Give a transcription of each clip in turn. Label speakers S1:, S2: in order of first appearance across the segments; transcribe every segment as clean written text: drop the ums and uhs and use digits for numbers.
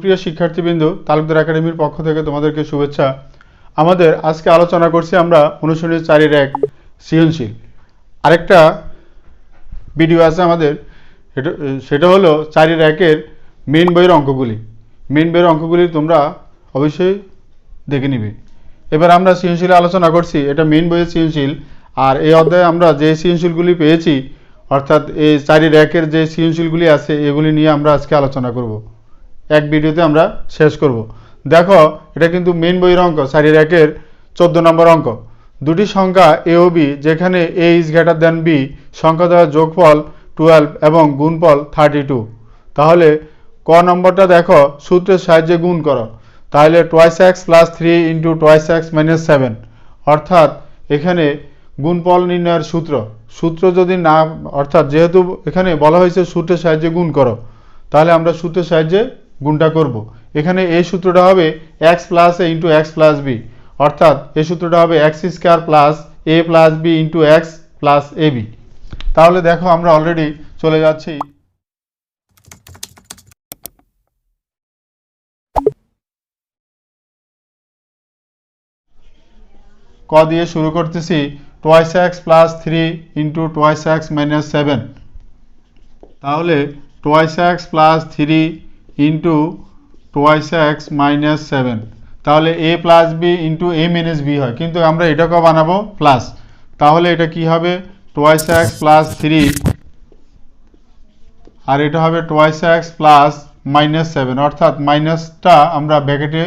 S1: প্রিয় শিক্ষার্থীবৃন্দ, তালুকদার একাডেমির পক্ষ থেকে তোমাদেরকে শুভেচ্ছা। আমাদের আজকে আলোচনা করছি আমরা অনুশীলনী 4-এর 1 সৃজনশীল। আরেকটা ভিডিও আছে আমাদের, সেটা হলো 4-এর 1-এর মেইন বইয়ের অঙ্কগুলি। মেইন বইয়ের অঙ্কগুলি তোমরা অবশ্যই দেখে নিবে। এবার আমরা সৃজনশীল আলোচনা করছি, এটা মেইন বইয়ের সৃজনশীল। আর এই অধ্যায়ে আমরা যে সৃজনশীলগুলি পেয়েছি, অর্থাৎ এই 4-এর 1-এর যে সৃজনশীলগুলি আছে, এগুলি নিয়ে আমরা আজকে আলোচনা করব। এক ভিডিওতে আমরা শেষ করব। দেখো, এটা কিন্তু মেইন বইয়ের অঙ্ক, 4-এর 1-এর 14 নম্বর অঙ্ক। দুটি সংখ্যা এ ও বি, যেখানে এ ইজ গ্রেটার দ্যান বি, সংখ্যা দ্বয়ের যোগফল 12 এবং গুণফল 32। তাহলে ক নম্বরটা দেখো, সূত্রের সাহায্যে গুণ করো। তাহলে 2x + 3 × 2x - 7, অর্থাৎ এখানে গুণফল নির্ণয়ের সূত্র যদি না, অর্থাৎ যেহেতু এখানে বলা হয়েছে সূত্রের সাহায্যে গুণ করো, তাহলে আমরা সূত্রের সাহায্যে গুণটা করব। এখানে এই সূত্রটা হবে x + a × x + b, অর্থাৎ এই সূত্রটা হবে x² + a + b × x + ab। তাহলে দেখো, আমরা অলরেডি চলে যাচ্ছি ক দিয়ে, শুরু করতেছি 2x + 3 × 2x - 7। তাহলে 2x + 3 × 2x - 7, তাহলে a + b × a - b হয়, কিন্তু আমরা এটাকেও বানাবো প্লাস। তাহলে এটা কি হবে, 2x + 3, আর এটা হবে 2x + -7, অর্থাৎ মাইনাসটা আমরা ব্র্যাকেটে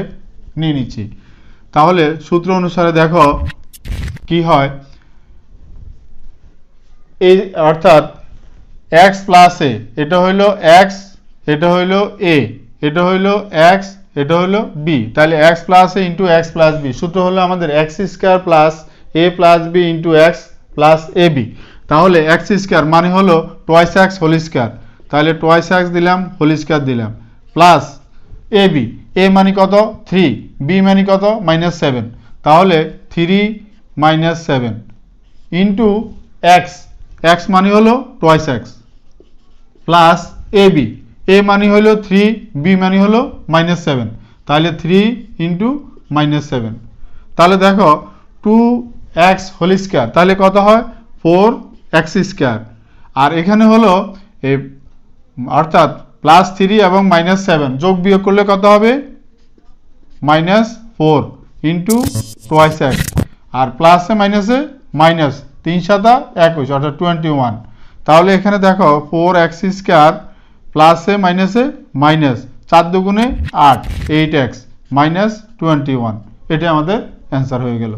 S1: নিয়ে নিচ্ছি। তাহলে সূত্র অনুসারে দেখো কি হয়, এই অর্থাৎ x + a, এটা হইল x, এটা হইল a, এটা হইল x, এটা হইল b। তাহলে x + a × x + b, সূত্র হলো আমাদের x² + a + b × x + ab। তাহলে x² মানে হলো 2x হোল², তাহলে 2x দিলাম, হোল² দিলাম, প্লাস ab, a মানে কত 3, b মানে কত -7, তাহলে 3 - 7 ইন্টু x, x মানে হলো 2x, প্লাস ab, a মানে হলো 3, b মানে হলো -7, তাহলে 3 × -7। তাহলে দেখো 2x হোল², তাহলে কত হয় 4x²। আর এখানে হলো অর্থাৎ +3 এবং -7 যোগ বিয়োগ করলে কত হবে, -4 × 2x, আর প্লাসে মাইনাসে মাইনাস, 3 × 7 = 21, অর্থাৎ 21। তাহলে এখানে দেখো 4x² প্লাসে মাইনাসে মাইনাস, 4 × 2 = 8, 8x - 21, এটা আমাদের অ্যান্সার হয়ে গেল।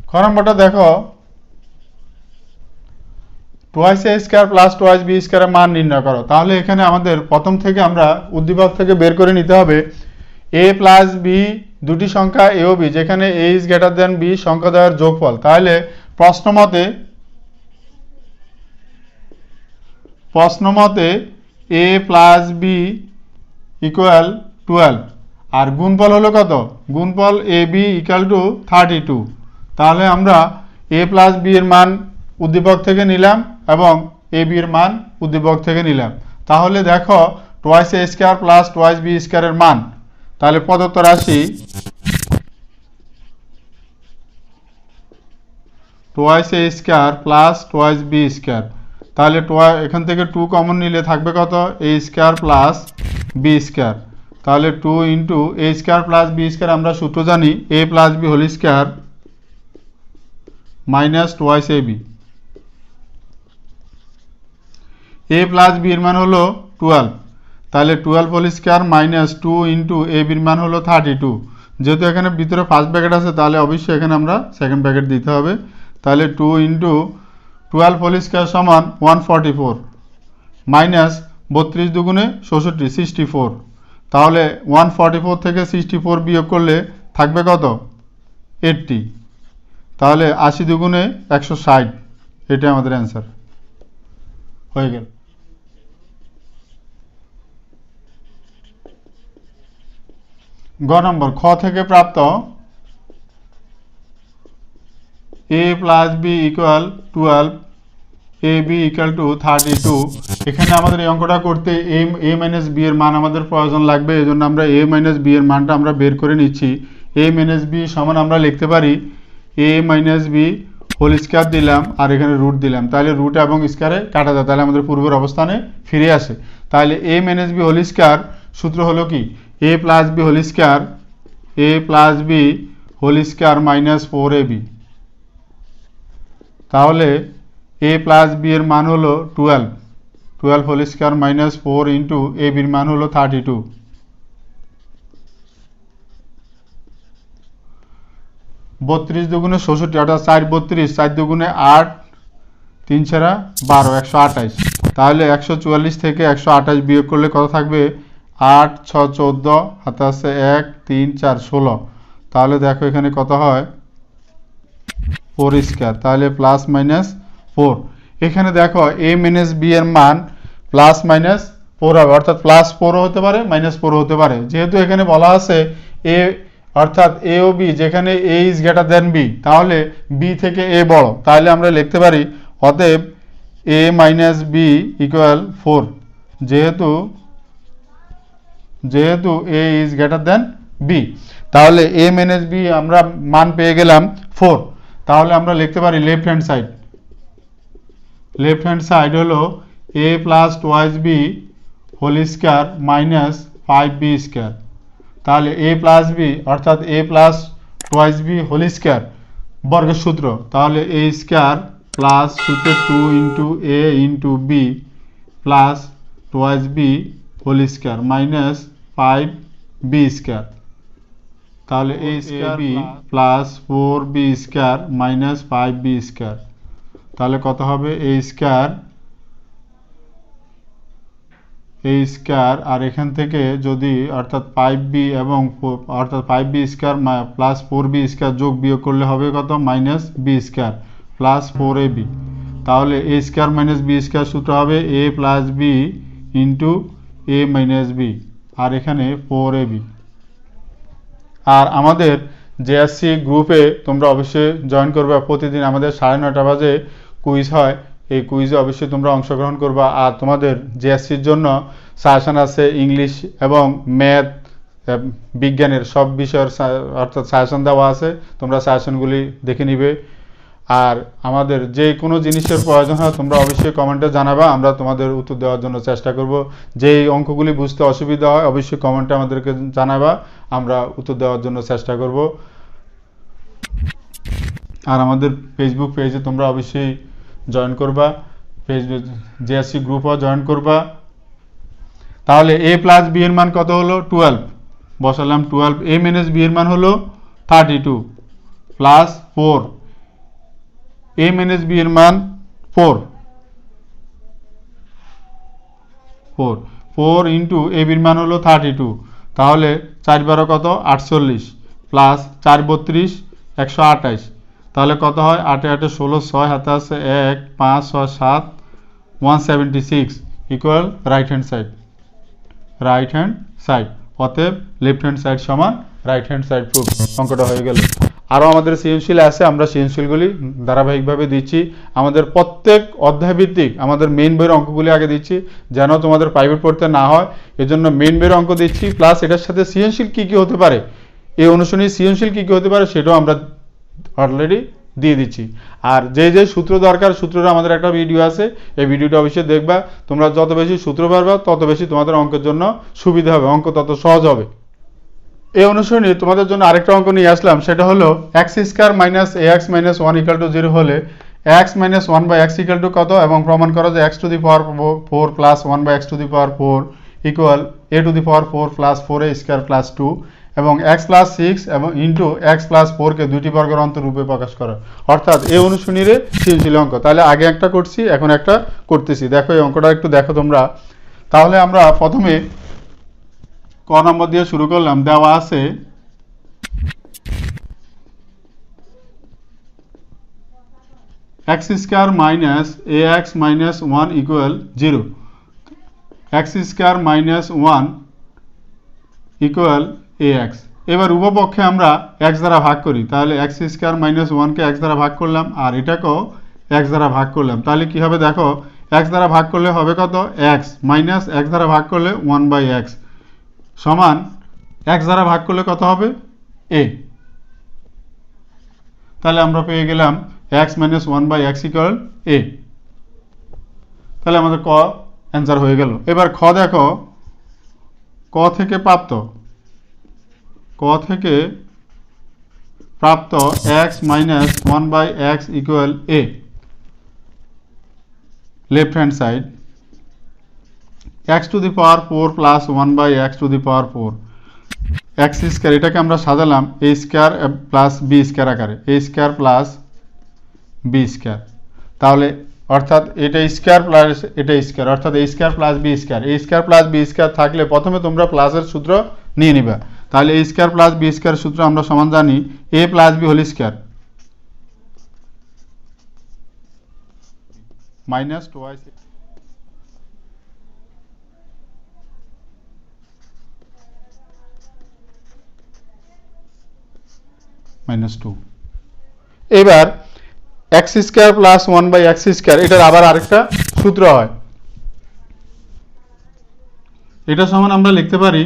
S1: খ নম্বরটা দেখো, 2a² + 2b² এর মান নির্ণয় করো। তাহলে এখানে আমাদের প্রথম থেকে আমরা উদ্দীপক থেকে বের করে নিতে হবে a + b, দুটি সংখ্যা a ও b, যেখানে a is greater than b, সংখ্যা দ্বয়ের যোগফল। তাহলে প্রশ্নমতে a + b = 12, আর গুণফল হলো কত, গুণফল ab = 32। তাহলে আমরা a + b এর মান উদ্দীপক থেকে নিলাম এবং ab এর মান উদ্দীপক থেকে নিলাম। তাহলে দেখো 2a² + 2b² এর মান, তাহলে প্রদত্ত রাশি 2a² + 2b², তাহলে এখান থেকে 2 কমন নিলে থাকবে কত, a² + b², তাহলে 2 × a² + b² আমরা সূত্র জানি a + b হোল² - 2ab। a + b এর মান হলো 12, তাহলে 12 হোল² - 2 × ab এর মান হলো 32। যেহেতু এখানে ভিতরে ফার্স্ট ব্র্যাকেট আছে, তাহলে অবশ্যই এখানে আমরা সেকেন্ড ব্র্যাকেট দিতে হবে। তাহলে 2 × 12 হোল² = 144, মাইনাস 32 × 2 = 66, 64। তাহলে 144 থেকে 64 বিয়োগ করলে থাকবে কত, 80। তাহলে 80 × 2 = 160, এটা আমাদের অ্যান্সার হয়ে গেল। গ নম্বর, খ থেকে প্রাপ্ত a + b = 12 A B equal to 32। এখানে আমাদের এই অঙ্কটা করতে এ মাইনাস বি এর মান আমাদের প্রয়োজন লাগবে, এই জন্য আমরা এ মাইনাস বি এর মানটা আমরা বের করে নিচ্ছি। এ মাইনাস বি সমান আমরা লিখতে পারি এ মাইনাস বি হোল স্কয়ার দিলাম আর এখানে রুট দিলাম, তাহলে রুট এবং স্কয়ারে কাটা যায়, তাহলে আমাদের পূর্বের অবস্থানে ফিরে আসে। তাহলে এ মাইনাস বি হোল স্কয়ার সূত্র হলো কি a plus b whole square, a plus b whole square minus 4ab। তাহলে এ প্লাস বি এর মান হলো 12 whole square minus 4 into a বির মান হলো 32। 32 দুগুণে 66 অর্থাৎ 4 32, 4 দুগুণে 8, 3 ছাড়া 12, 128। তাহলে 144 থেকে 128 বিয়োগ করলে কত থাকবে 8 6 14, হাতে আছে 1 3 4 16। তাহলে দেখো এখানে কত হয় 4 স্কয়ার, তাহলে প্লাস মাইনাস 4। এখানে দেখো এ মাইনাস বি এর মান প্লাস মাইনাস 4 হবে, অর্থাৎ প্লাস 4ও হতে পারে মাইনাস 4ও হতে পারে। যেহেতু এখানে বলা আছে এ অর্থাৎ এ ও বি, যেখানে এ ইজ গ্রেটার দেন বি, তাহলে বি থেকে এ বড়, তাহলে আমরা লিখতে পারি অতএব এ মাইনাস বি ইকুয়াল 4। যেহেতু A is greater than B, তাহলে এ মাইনাস বি আমরা মান পেয়ে গেলাম 4। তাহলে আমরা লিখতে পারি লেফট হ্যান্ড সাইড হলো a plus twice b whole square minus 5b square. তাহলে এ প্লাস বি অর্থাৎ a plus twice b whole square বর্গের সূত্র, তাহলে এ স্কয়ার প্লাস সূত্রে 2 into a into b plus twice b whole square minus 5b square. তাহলে a square b plus 4b square minus 5b square. তাহলে কত হবে a square আর এখান থেকে যদি অর্থাৎ 5b এবং অর্থাৎ 5b square plus 4b square যোগ বিয়োগ করলে হবে কত minus b square plus 4ab। তাহলে a square minus B square সূত্র হবে এ প্লাস বি ইন্টু এ মাইনাস বি আর এখানে 4ab। আর আমাদের জেএসসি গ্রুপে তোমরা অবশ্যই জয়েন করবে, প্রতিদিন আমাদের 9:30 বাজে কুইজ হয়, এই কুইজে অবশ্যই তোমরা অংশগ্রহণ করবা। আর তোমাদের জেএসসির জন্য সাজেশন আছে ইংলিশ এবং ম্যাথ বিজ্ঞানের সব বিষয়ের অর্থাৎ সাজেশন দেওয়া আছে, তোমরা সাজেশনগুলি দেখে নিবে। আর আমাদের যে কোনো জিনিসের প্রয়োজন হয় তোমরা অবশ্যই কমেন্টে জানাবা, আমরা তোমাদের উত্তর দেওয়ার জন্য চেষ্টা করব। যেই অঙ্কগুলি বুঝতে অসুবিধা হয় অবশ্যই কমেন্টে আমাদেরকে জানাবা, আমরা উত্তর দেওয়ার জন্য চেষ্টা করব। আর আমাদের ফেসবুক পেজে তোমরা অবশ্যই জয়েন করবা, ফেসবুক জেএসসি গ্রুপও জয়েন করবা। তাহলে এ প্লাস বি এর মান কত হলো 12, বসালাম 12। এ মাইনাস বি এর মান হলো 32 প্লাস 4, এ মাইনাস বি এর মান 4 ইন্টু এ বির মান হলো 32, তাহলে 4 12 কত 48 প্লাস 4 32 128। তাহলে কত হয় 8 8 16, 6 হাতে আছে 1 5 6 7 176 ইকুয়াল রাইট হ্যান্ড সাইড। অতএব লেফট হ্যান্ড সাইড সমান রাইট হ্যান্ড সাইড প্রুফ। অঙ্কটা হয়ে গেল। আরও আমাদের সৃজনশীল আছে, আমরা সৃজনশীলগুলি ধারাবাহিকভাবে দিচ্ছি। আমাদের প্রত্যেক অধ্যায়ভিত্তিক আমাদের মেইন বইয়ের অঙ্কগুলি আগে দিচ্ছি, যেন তোমাদের প্রাইভেট পড়তে না হয়, এজন্য মেইন বইয়ের অঙ্ক দিচ্ছি, প্লাস এটার সাথে সৃজনশীল কী কী হতে পারে, এই অনুশীলনী সৃজনশীল কী কী হতে পারে সেটাও আমরা অলরেডি দিয়ে দিচ্ছি। আর যে সূত্র দরকার, সূত্রটা আমাদের একটা ভিডিও আছে, এই ভিডিওটা অবশ্যই দেখবা। তোমরা যত বেশি সূত্র পারবা তত বেশি তোমাদের অঙ্কের জন্য সুবিধা হবে, অঙ্ক তত সহজ হবে। এই অনুসরণে তোমাদের জন্য আরেকটা অঙ্ক নিয়ে আসলাম, সেটা হলো X square minus A x minus 1 equal to 0 হলে X minus 1 by X equal to কত, এবং প্রমাণ করা যে X to the power 4 plus 1 by X to the power 4 equal A to the power 4 plus 4a square plus 2 এবং x plus 6 এবং into x plus 4কে দুইটি বর্গের অন্তরূপে প্রকাশ করা। অর্থাৎ এই অনুশীলনীর সৃজনশীল অঙ্ক। তাহলে আগে একটা করছি, এখন একটা করতেছি। দেখো এই অঙ্কটা একটু দেখো তোমরা। তাহলে আমরা প্রথমে ক নম্বর দিয়ে শুরু করলাম। দেওয়া আছে x square minus A x minus 1 equal 0, x square minus 1 equal a x. এবার উভপক্ষে আমরা এক্স দ্বারা ভাগ করি, তাহলে এক্স স্কয়ার মাইনাস 1কে এক্স দ্বারা ভাগ করলাম, আর এটাকেও এক্স দ্বারা ভাগ করলাম, তাহলে কি হবে দেখো, এক্স দ্বারা ভাগ করলে হবে কত, এক্স মাইনাস এক্স দ্বারা ভাগ করলে 1/x সমান এক্স দ্বারা ভাগ করলে কত হবে, এ। তাহলে আমরা পেয়ে গেলাম x মাইনাস 1/x ইকুয়াল এ। তাহলে আমাদের ক অ্যান্সার হয়ে গেল। এবার খ দেখো, ক থেকে প্রাপ্ত x minus 1/x equal A, left hand side x two the power 4 plus 1/x two the power 4 x square, এটাকে আমরা সাজালাম এ স্কোয়ার প্লাস বি স্কোয়ার আকারে, এ স্কোয়ার প্লাস বি স্কোয়ার। তাহলে অর্থাৎ এটা স্কোয়ার প্লাস এটা স্কোয়ার, অর্থাৎ এ স্কোয়ার প্লাস বি স্কোয়ার, এ square plus b square থাকলে প্রথমে তোমরা প্লাসের সূত্র নিয়ে নিবা। তাহলে এ স্কোয়ার প্লাস বি স্কোয়ার সূত্র আমরা সমান জানি a plus b whole square minus 2y minus 2। এবার x square plus 1/x square, এটার আবার আরেকটা সূত্র হয়, এটা সমান আমরা লিখতে পারি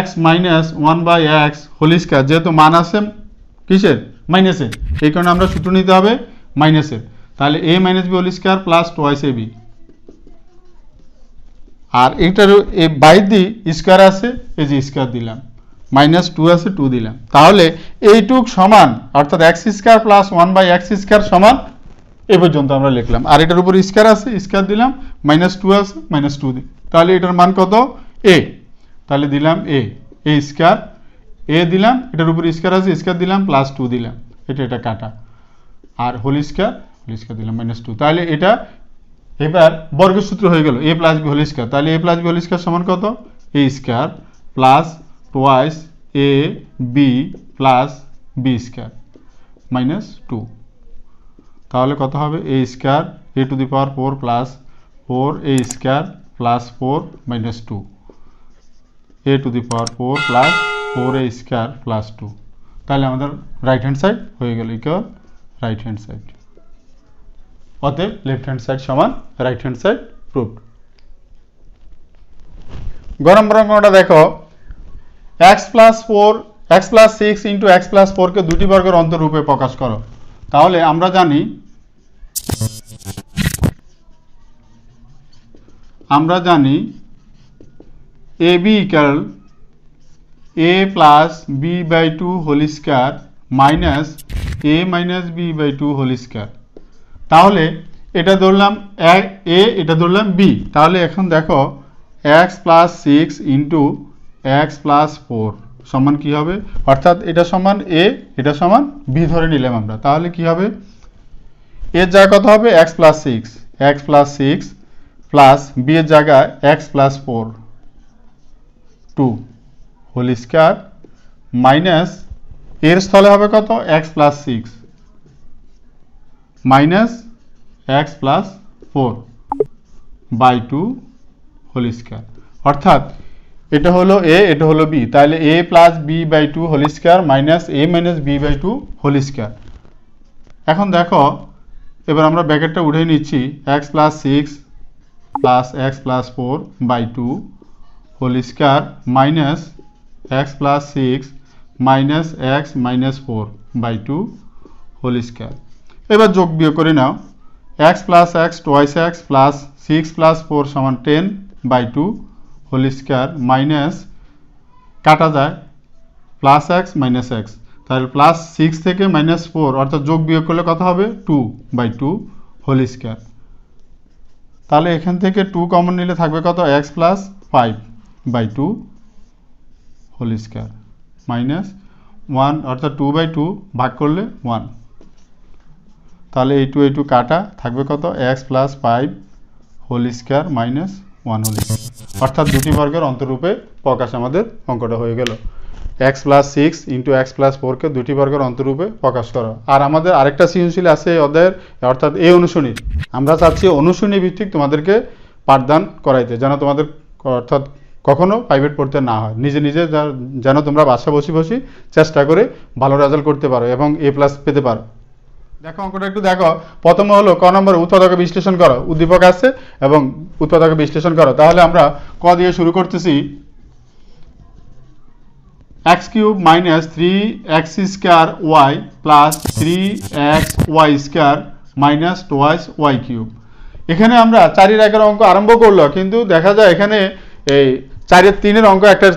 S1: x minus 1/x whole square, যেহেতু মান আছে কিসের, মাইনাসের, এই কারণে আমরা সূত্র নিতে হবে মাইনাসের। তাহলে a minus B whole square plus 2ac, আর এটার বাই দি স্কোয়ার আছে, এই যে স্কোয়ার দিলাম, মাইনাস 2 আছে 2 দিলাম। তাহলে এইটুক সমান, অর্থাৎ x square plus 1/x square সমান এ পর্যন্ত আমরা লিখলাম, আর এটার উপর স্কোয়ার আছে, স্কোয়ার দিলাম, মাইনাস 2 আছে, মাইনাস 2 দিই, তাহলে এটার মান কত, এ। তাহলে দিলাম এ স্কোয়ার, এ দিলাম, এটার উপর স্কোয়ার আছে, স্কোয়ার দিলাম, প্লাস 2 দিলাম, এটা কাটা, আর হোল স্কোয়ার দিলাম, মাইনাস 2। তাহলে এটা এবার বর্গের সূত্র হয়ে গেল a plus b whole square. তাহলে a plus b whole square সমান কত, a square plus twice a b plus b square minus 2। তাহলে কত হবে, a square a to the power 4 plus 4 a square plus 4 minus 2, a to the power 4 plus 4 a square plus 2। তাহলে আমাদের right hand side হয়ে গেল equal right hand side. অতএব left hand side সমান right hand side proved. গরম প্রশ্নটা দেখো, x plus 6 into x plus 4কে দুটি বর্গের অন্তরূপে প্রকাশ করো। তাহলে আমরা জানি a B equal a plus b by 2 whole square minus a minus b by 2 whole square. তাহলে এটা ধরলাম এ, এটা ধরলাম বি। তাহলে এখন দেখো x plus 6 into x plus 4 সমান কি হবে, অর্থাৎ এটা সমান এ, এটা সমান বি ধরে নিলাম আমরা। তাহলে কি হবে, এর জায়গা কত হবে, x প্লাস 6 প্লাস বি এর জায়গায় x plus 4 2 whole square minus এর স্থলে হবে কত, x plus 6 minus x plus 4 by 2 whole square. অর্থাৎ এটা হলো এ, এটা হলো বি, তাহলে a plus b by 2 whole square minus a minus b by 2 whole square. এখন দেখো এবার আমরা ব্র্যাকেটটা উঠে নিচ্ছি, x plus 6 plus x plus 4 by 2 whole square minus x plus 6 minus X minus 4 by 2 whole square. এবার যোগ বিয়োগ করে নাও, x plus X twice X plus 6 plus 4 সমান 10 বাই 2 হোল স্কোয়ার মাইনাস কাটা যায় প্লাস এক্স মাইনাস এক্স, তাহলে plus 6 থেকে মাইনাস 4 অর্থাৎ যোগ বিয়োগ করলে কত হবে, 2 বাই 2 হোল স্কোয়ার। তাহলে এখান থেকে 2 কমন নিলে থাকবে কত, x plus 5 by 2 whole square minus 1, অর্থাৎ 2 বাই 2 ভাগ করলে 1। তাহলে এই 2 কাটা থাকবে কত, x plus 5 whole square minus 1 whole square. অর্থাৎ দুটি বর্গের অন্তরূপে প্রকাশ আমাদের অঙ্কটা হয়ে গেল, x plus 6 into x plus 4কে দুটি বর্গের অন্তরূপে প্রকাশ করো। আর আমাদের আরেকটা সৃজনশীল আছে এই অধ্যায়ের, অর্থাৎ এই অনুশীলনী। আমরা চাচ্ছি অনুশীলনী ভিত্তিক তোমাদেরকে পাঠদান করাইতে, যেন তোমাদের অর্থাৎ কখনো প্রাইভেট পড়তে না হয়, নিজে যেন তোমরা বাসা বসে চেষ্টা করে ভালো রেজাল্ট করতে পারো এবং এ প্লাস পেতে পারো। দেখো অঙ্কটা একটু দেখো। প্রথমে হলো ক নম্বরে উৎপাদকে বিশ্লেষণ করো, উদ্দীপক আছে এবং উৎপাদকে বিশ্লেষণ করো। তাহলে আমরা ক দিয়ে শুরু করতেছি। x cube minus 3x square y plus 3x y square minus twice y cube. এখানে আমরা 4 এর অঙ্ক আরম্ভ করলো, কিন্তু দেখা যায় এখানে এই 4 এর 3 এর অঙ্ক একটা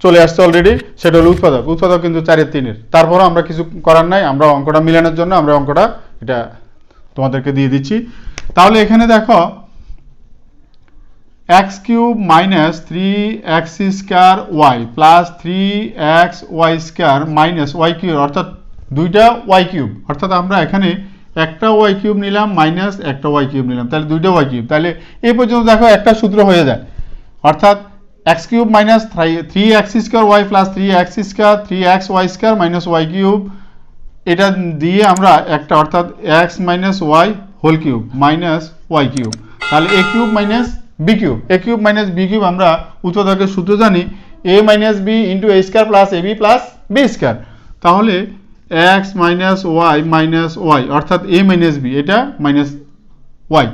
S1: চলে আসছে অলরেডি, সেটা হলো উৎপাদক কিন্তু 4 এর 3 এর। তারপরও আমরা কিছু করার নাই, আমরা অঙ্কটা মিলানোর জন্য আমরা অঙ্কটা এটা তোমাদেরকে দিয়ে দিচ্ছি। তাহলে এখানে দেখো x cube minus 3x square y plus 3x y square minus y cube, অর্থাৎ দুইটা y কিউব, অর্থাৎ আমরা এখানে একটা y কিউব নিলাম মাইনাস একটা y কিউব নিলাম, তাহলে দুইটা y কিউব। তাহলে এই পর্যন্ত দেখো একটা সূত্র হয়ে যায়, অর্থাৎ x cube minus 3x square y plus 3x square 3x y square minus y cube, এটা দিয়ে আমরা একটা অর্থাৎ x minus y whole cube minus y cube. তাহলে a cube minus b cube, a cube minus b cube আমরা উৎপাদকের সূত্র জানি a minus b into a square plus ab plus b square. তাহলে x মাইনাস y অর্থাৎ a minus b, এটা minus y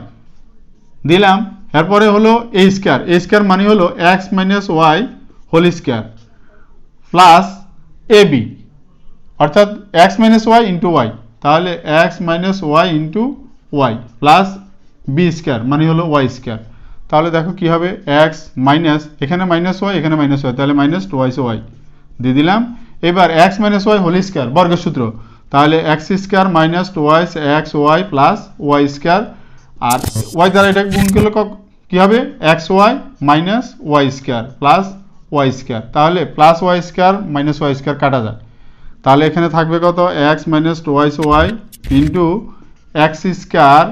S1: দিলাম। এরপরে হলো a স্কয়ার মানে হলো x minus y whole square plus ab, অর্থাৎ x minus y into y, তাহলে x minus y into y plus b square মানে হলো y স্কয়ার। তাহলে দেখো কি হবে, x মাইনাস এখানে মাইনাস y এখানে মাইনাস y, তাহলে মাইনাস টোয়াইস y দিয়ে দিলাম। এবার x minus y whole square বর্গের সূত্র, তাহলে x square minus twice x y plus y square, আর y দ্বারা এটা গুণ করলে কি হবে, xy minus y square plus y square, তাহলে plus y square minus y square কাটা যায়। তাহলে এখানে থাকবে কত, x minus twice y into x square,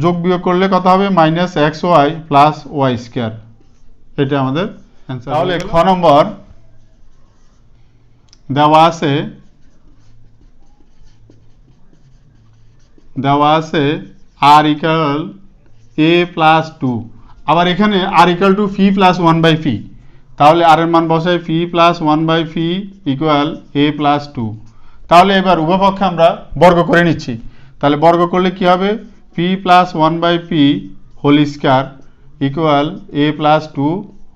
S1: যোগ বিয়োগ করলে কত হবে, minus x y plus y square. এটা আমাদের অ্যান্সার। তাহলে খ নম্বর দেওয়া আছে আর ইকুয়াল এ প্লাস 2, আবার এখানে আর ইকুয়াল টু ফি প্লাস 1/ফি, তাহলে আর এর মান বসাই ফি প্লাস 1/ফি ইকুয়াল এ প্লাস 2। তাহলে এবার উভয় পক্ষে আমরা বর্গ করে নিচ্ছি। তাহলে বর্গ করলে কি হবে, পি প্লাস 1/পি whole square equal a plus 2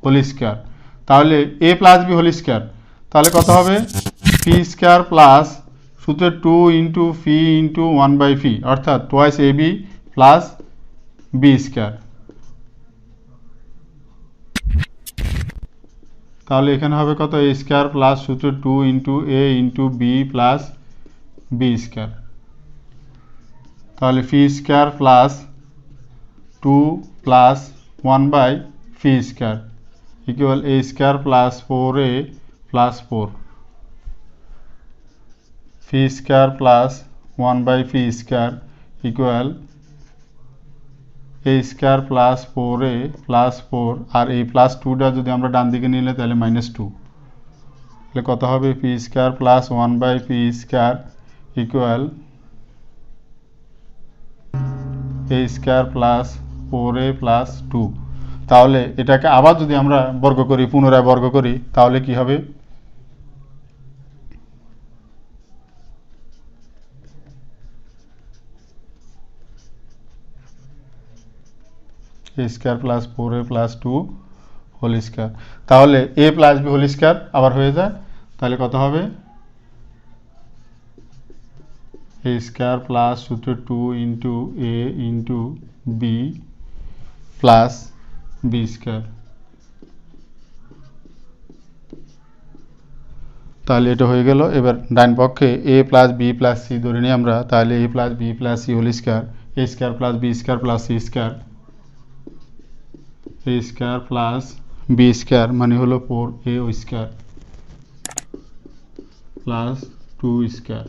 S1: whole square. তাহলে a plus b whole square, তাহলে কত হবে, পি স্কয়ার প্লাস সূত্রে 2 ইন্টু ফি ইন্টু 1/ফি, অর্থাৎ twice a b plus b square. তাহলে এখানে হবে কত, এ স্কয়ার প্লাস সূত্রে 2 into a into b plus b square. তাহলে ফি স্কয়ার প্লাস 2 প্লাস 1/ফি square equal a square plus 4a plus 4, p square plus 1/ফি square equal a square plus 4a plus 4, আর এই plus 2টা যদি আমরা ডান দিকে নিলে তাহলে মাইনাস 2, তাহলে কত হবে, ফি স্কয়ার প্লাস 1/ফি square equal a square plus 4a plus 2। তাহলে এটাকে আবার যদি আমরা বর্গ করি, পুনরায় বর্গ করি, তাহলে কি হবে, a square plus 4a plus 2 whole square. তাহলে a plus b whole square আবার হয়ে যায়, তাহলে কত হবে, এ স্কয়ার প্লাস সূত্র 2 into a into b plus b square. তাহলে এটা হয়ে গেল। এবার ডান পক্ষে a plus b plus c ধরে নিই আমরা, তাহলে a plus b plus c whole square, a square plus b square plus c square, a square plus b square মানে হলো 4a স্কয়ার প্লাস 2 স্কয়ার।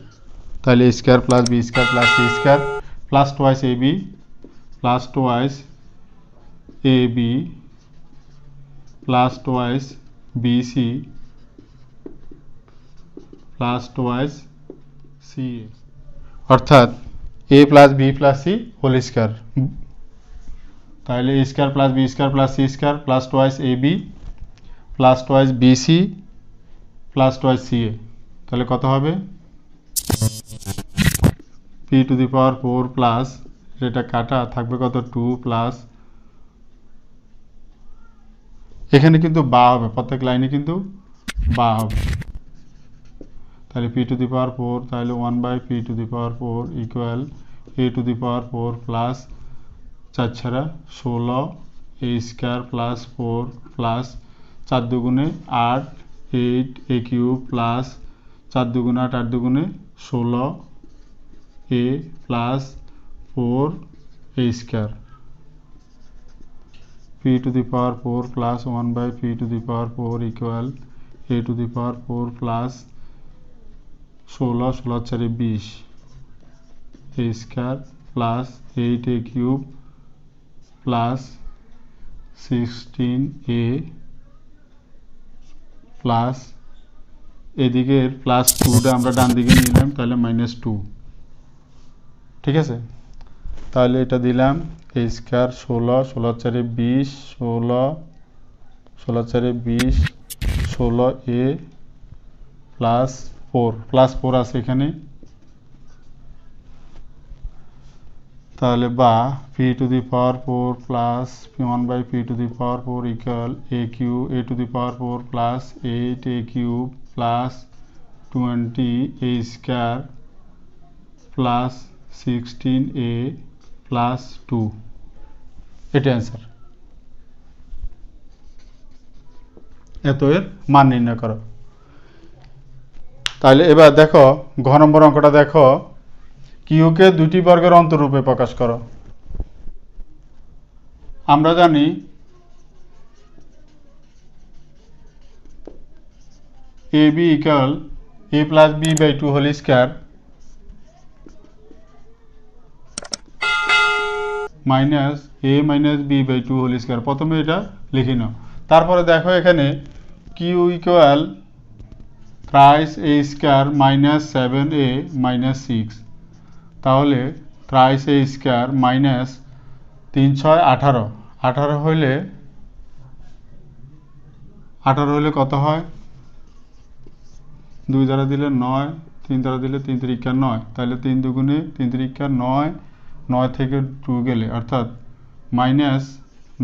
S1: তাহলে a square plus b square plus c square plus twice a b plus twice a b plus twice b c plus twice c, অর্থাৎ a plus b plus c whole square. তাহলে a square plus b square plus c square plus twice a b plus twice b c plus twice c a, তাহলে কত হবে, p to the power 4 plus এটা কাটা থাকবে কত 2 plus এখানে কিন্তু বা হবে, প্রত্যেক লাইনে কিন্তু বা হবে, তাহলে পি টু দি পাওয়ার 4 তাহলে 1 by P to the power 4 equal A to the power 4 plus 4 ছাড়া 16 এ স্কোয়ার প্লাস 4 প্লাস 4 দুগুণে 8 8 এ কিউব প্লাস 4 দুগুণে 8 8 দুগুণে 16 a plus 4 a square p to the power 4 plus 1 by p to the power 4 equal a to the power 4 plus 16 16 চারে 20 a square plus 8a cube plus 16a plus এদিকের plus 2টা আমরা ডান দিকে নিলাম তাহলে -2 ঠিক আছে তাহলে এটা দিলাম a স্কয়ার 16 16 চারে 20 16 16 চারে 20 16a প্লাস 4 আছে এখানে তাহলে বা p to the power 4 plus 1 by p to the power 4 equal a to the power 4 plus 8a cube plus 20a square plus 16a plus 2 এটা অ্যান্সার এত এর মান নির্ণয় করো তাহলে এবার দেখো ঘ নম্বর অঙ্কটা দেখো কিউকে দুটি বর্গের অন্তরূপে প্রকাশ করো আমরা জানি ab equal a plus b by 2 whole square minus a minus b by 2 whole square প্রথমে এটা লিখে নাও তারপরে দেখো এখানে q equal thrice a square minus 7a minus 6 তাহলে থ্রাইস a স্কয়ার মাইনাস 3 6 18 18 হইলে কত হয় 2 দ্বারা দিলে 9 3 দ্বারা দিলে 3 3 9 তাহলে 3 দুগুণে 3 3 9 9 থেকে 2 গেলে অর্থাৎ মাইনাস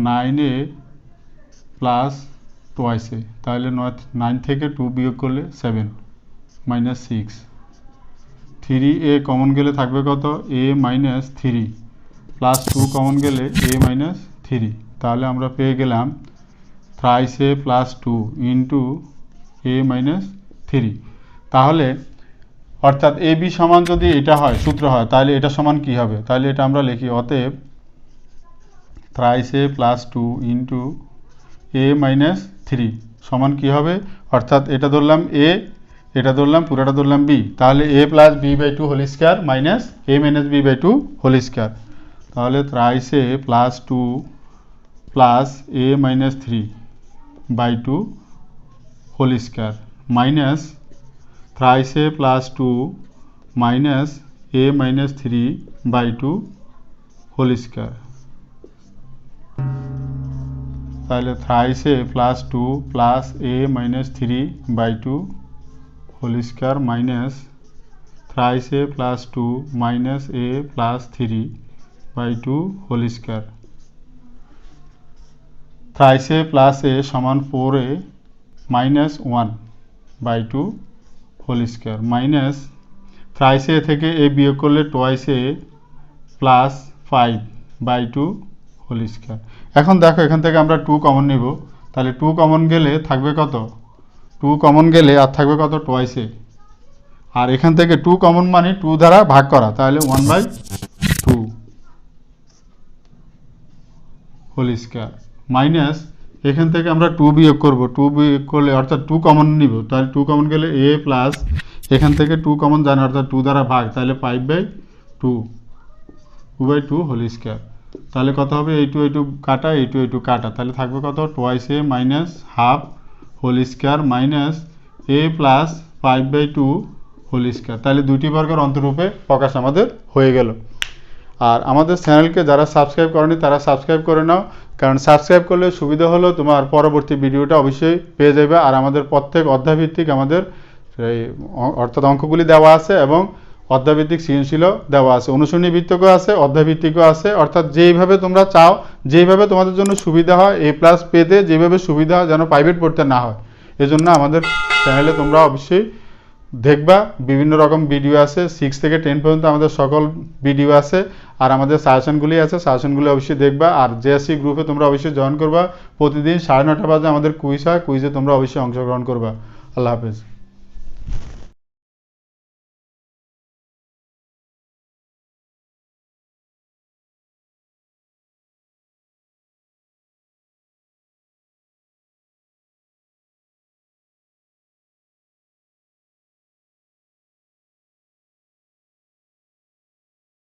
S1: 9a প্লাস টোয়াইসে তাহলে 9 থেকে 2 বিয়োগ করলে 7 মাইনাস 6 3a কমন গেলে থাকবে কত a মাইনাস 3 প্লাস 2 কমন গেলে a মাইনাস 3 তাহলে আমরা পেয়ে গেলাম thrice a plus 2 into a minus 3 তাহলে অর্থাৎ এ বি সমান যদি এটা হয় সূত্র হয় তাহলে এটা সমান কি হবে তাহলে এটা আমরা লিখি অতএব thrice a plus 2 into A minus 3 সমান কি হবে অর্থাৎ এটা ধরলাম এ এটা ধরলাম পুরোটা ধরলাম বি তাহলে a plus b by 2 whole square minus a minus b by 2 whole square তাহলে thrice a plus 2 plus a minus 3 by 2 whole square minus thrice a plus 2 minus a minus 3 by 2 whole square তাহলে thrice a plus 2 plus a minus 3 by 2 whole square minus thrice a plus 2 minus a plus 3 by 2 whole square thrice a plus a সমান 4a minus 1 by 2 whole square minus thrice a থেকে a বিয়োগ করলে twice a plus 5 by 2 whole square এখন দেখো এখান থেকে আমরা 2 common নিব তাহলে 2 কমন গেলে থাকবে কত 2 কমন গেলে আর থাকবে কত টোয়াইস এ আর এখান থেকে 2 কমন মানে 2 দ্বারা ভাগ করা তাহলে 1 বাই 2 হোল স্কয়ার মাইনাস এখান থেকে আমরা 2 বিয়োগ করব 2 বিয়োগ করলে অর্থাৎ 2 কমন নিব তাহলে 2 কমন গেলে a প্লাস এখান থেকে 2 কমন জানি অর্থাৎ 2 দ্বারা ভাগ তাহলে 5 বাই 2 2 বাই 2 হোল স্কয়ার তাহলে কত হবে a2 কাটা a2 কাটা তাহলে থাকবে কত twice a minus half whole square minus a plus 5 by 2 whole square তাহলে দুটি বর্গের অন্তরূপে প্রকাশ আমাদের হয়ে গেল আর আমাদের চ্যানেলকে যারা সাবস্ক্রাইব করেনি তারা সাবস্ক্রাইব করে নাও কারণ সাবস্ক্রাইব করলে সুবিধা হলো তোমার পরবর্তী ভিডিওটা অবশ্যই পেয়ে যাবে আর আমাদের প্রত্যেক অধ্যায়ভিত্তিক আমাদের অর্থাৎ অঙ্কগুলি দেওয়া আছে এবং অধ্যায়ভিত্তিক সৃজনশীলও দেওয়া আছে, অনুশীলনী ভিত্তিকও আছে, অধ্যায়ভিত্তিকও আছে। অর্থাৎ যেইভাবে তোমরা চাও, যেইভাবে তোমাদের জন্য সুবিধা হয়, A+ পেতে যেভাবে সুবিধা হয়, যেন প্রাইভেট পড়তে না হয়, এজন্য আমাদের চ্যানেলে তোমরা অবশ্যই দেখবা। বিভিন্ন রকম ভিডিও আছে, 6 থেকে 10 পর্যন্ত আমাদের সকল ভিডিও আছে, আর আমাদের সাজেশনগুলি আছে, সাজেশনগুলি অবশ্যই দেখবা। আর জেএসসি গ্রুপে তোমরা অবশ্যই জয়েন করবা। প্রতিদিন 9:30 বাজে আমাদের কুইজ হয়, কুইজে তোমরা অবশ্যই অংশগ্রহণ করবা। আল্লাহ হাফেজ।